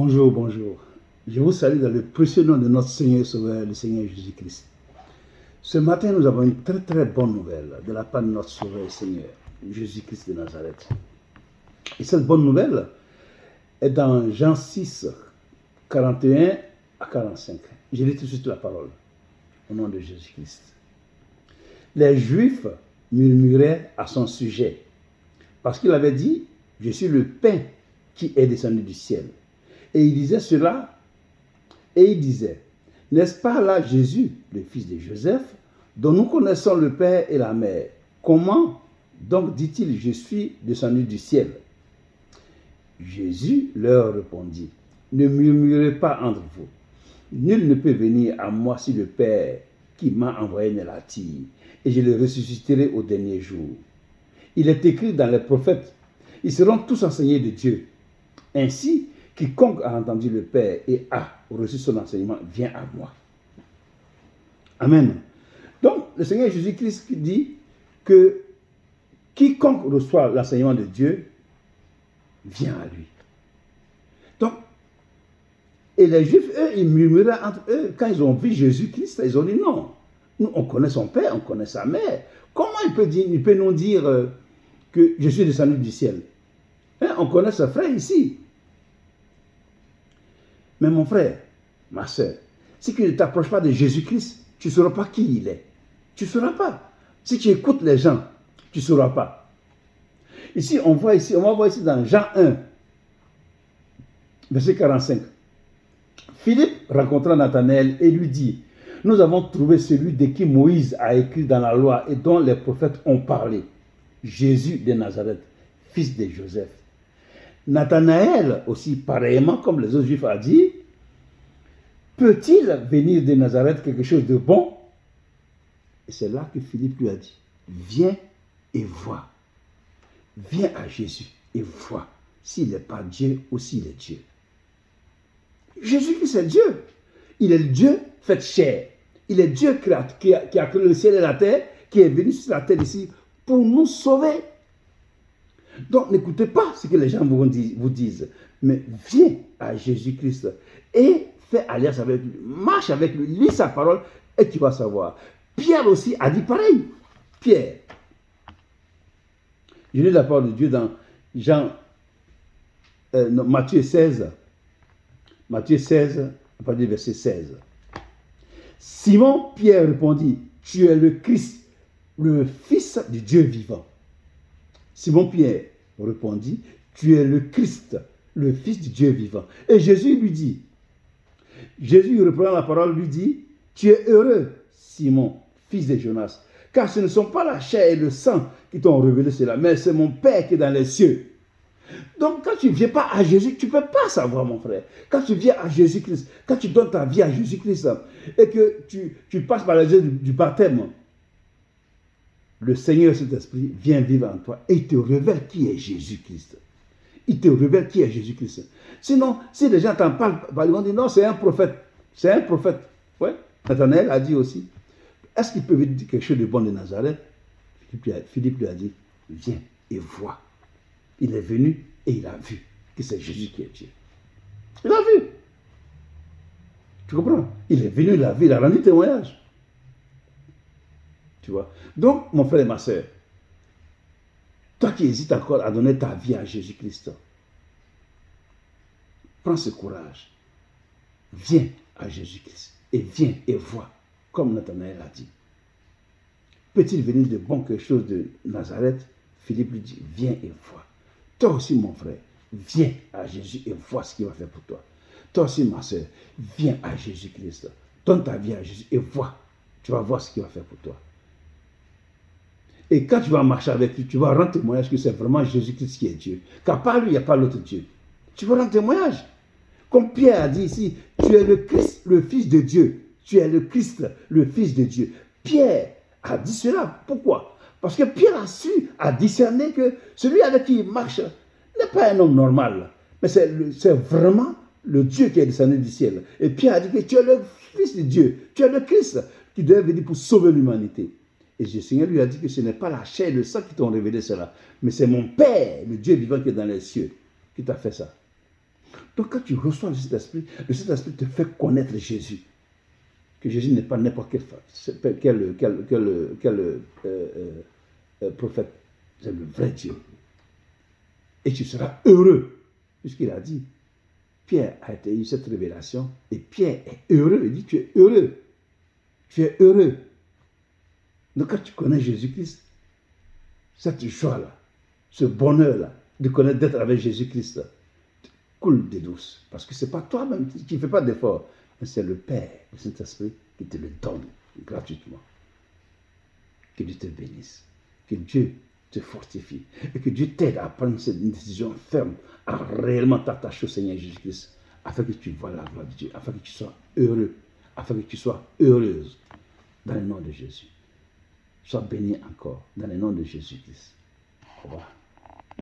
Bonjour, bonjour. Je vous salue dans le précieux nom de notre Seigneur et Sauveur, le Seigneur Jésus-Christ. Ce matin, nous avons une très très bonne nouvelle de la part de notre Sauveur et Seigneur, Jésus-Christ de Nazareth. Et cette bonne nouvelle est dans Jean 6, 41 à 45. Je lis tout de suite la parole, au nom de Jésus-Christ. Les Juifs murmuraient à son sujet, parce qu'il avait dit, « Je suis le pain qui est descendu du ciel ». Et il disait cela, et il disait, n'est-ce pas là Jésus, le fils de Joseph, dont nous connaissons le père et la mère? Comment donc dit-il, je suis descendu du ciel? Jésus leur répondit, ne murmurez pas entre vous. Nul ne peut venir à moi si le Père qui m'a envoyé ne l'attire, et je le ressusciterai au dernier jour. Il est écrit dans les prophètes, ils seront tous enseignés de Dieu. Ainsi, quiconque a entendu le Père et a reçu son enseignement vient à moi. Amen. Donc, le Seigneur Jésus-Christ dit que quiconque reçoit l'enseignement de Dieu vient à lui. Donc, et les Juifs, eux, ils murmuraient entre eux. Quand ils ont vu Jésus-Christ, ils ont dit non. Nous, on connaît son père, on connaît sa mère. Comment il peut nous dire que je suis descendu du ciel? On connaît ce frère ici. Mais mon frère, ma soeur, si tu ne t'approches pas de Jésus-Christ, tu ne sauras pas qui il est. Tu ne sauras pas. Si tu écoutes les gens, tu ne sauras pas. Ici, on va voir ici dans Jean 1, verset 45. Philippe rencontra Nathanaël et lui dit, nous avons trouvé celui de qui Moïse a écrit dans la loi et dont les prophètes ont parlé, Jésus de Nazareth, fils de Joseph. Nathanaël aussi, pareillement comme les autres Juifs, a dit, peut-il venir de Nazareth quelque chose de bon? Et c'est là que Philippe lui a dit, viens et vois. Viens à Jésus et vois s'il n'est pas Dieu ou s'il est Dieu. Jésus-Christ est Dieu. Il est le Dieu fait chair. Il est Dieu qui a créé le ciel et la terre, qui est venu sur la terre ici pour nous sauver. Donc, n'écoutez pas ce que les gens vous disent, mais viens à Jésus-Christ et fais alliance avec lui, marche avec lui, lis sa parole et tu vas savoir. Pierre aussi a dit pareil. Pierre. Je lis la parole de Dieu dans Matthieu 16. Matthieu 16, à partir du verset 16. Simon Pierre répondit, tu es le Christ, le Fils du Dieu vivant. Simon Pierre répondit, tu es le Christ, le Fils du Dieu vivant. Et Jésus lui dit, Jésus reprenant la parole lui dit, tu es heureux, Simon, fils de Jonas, car ce ne sont pas la chair et le sang qui t'ont révélé cela, mais c'est mon Père qui est dans les cieux. Donc quand tu ne viens pas à Jésus, tu ne peux pas savoir, mon frère. Quand tu viens à Jésus-Christ, quand tu donnes ta vie à Jésus-Christ et que tu passes par les yeux du baptême, le Seigneur, cet esprit, vient vivre en toi et il te révèle qui est Jésus-Christ. Il te révèle qui est Jésus-Christ. Sinon, si les gens t'en parlent, ils vont dire non, c'est un prophète. C'est un prophète. Ouais. Nathanaël a dit aussi, est-ce qu'il peut dire quelque chose de bon de Nazareth? Philippe lui a dit, viens et vois. Il est venu et il a vu que c'est Jésus qui est Dieu. Il a vu. Tu comprends? Il est venu, il a vu, il a rendu témoignage. Tu vois? Donc, mon frère et ma soeur, toi qui hésites encore à donner ta vie à Jésus-Christ, prends ce courage. Viens à Jésus-Christ et viens et vois, comme Nathanaël a dit. Peut-il venir de bon quelque chose de Nazareth? Philippe lui dit, viens et vois. Toi aussi, mon frère, viens à Jésus et vois ce qu'il va faire pour toi. Toi aussi, ma soeur, viens à Jésus-Christ. Donne ta vie à Jésus et vois. Tu vas voir ce qu'il va faire pour toi. Et quand tu vas marcher avec lui, tu vas rendre témoignage que c'est vraiment Jésus-Christ qui est Dieu. Car par lui, il n'y a pas l'autre Dieu. Tu vas rendre témoignage. Comme Pierre a dit ici, tu es le Christ, le Fils de Dieu. Tu es le Christ, le Fils de Dieu. Pierre a dit cela. Pourquoi? Parce que Pierre a discerné que celui avec qui il marche n'est pas un homme normal. Mais c'est vraiment le Dieu qui est descendu du ciel. Et Pierre a dit que tu es le Fils de Dieu. Tu es le Christ qui devait venir pour sauver l'humanité. Et le Seigneur lui a dit que ce n'est pas la chair et le sang qui t'ont révélé cela, mais c'est mon Père, le Dieu vivant qui est dans les cieux, qui t'a fait ça. Donc quand tu reçois le Saint-Esprit te fait connaître Jésus. Que Jésus n'est pas n'importe quel prophète. C'est le vrai Dieu. Et tu seras heureux. Puisqu'il a dit, Pierre a eu cette révélation. Et Pierre est heureux. Il dit, tu es heureux. Tu es heureux. Donc quand tu connais Jésus-Christ, cette joie-là, ce bonheur-là, de connaître, d'être avec Jésus-Christ, coule des douces. Parce que ce n'est pas toi-même qui ne fais pas d'effort, mais c'est le Père, le Saint-Esprit, qui te le donne gratuitement. Que Dieu te bénisse. Que Dieu te fortifie. Et que Dieu t'aide à prendre cette décision ferme, à réellement t'attacher au Seigneur Jésus-Christ, afin que tu vois la gloire de Dieu, afin que tu sois heureux, afin que tu sois heureuse, dans le nom de Jésus. Sois béni encore, dans le nom de Jésus-Christ. Au revoir.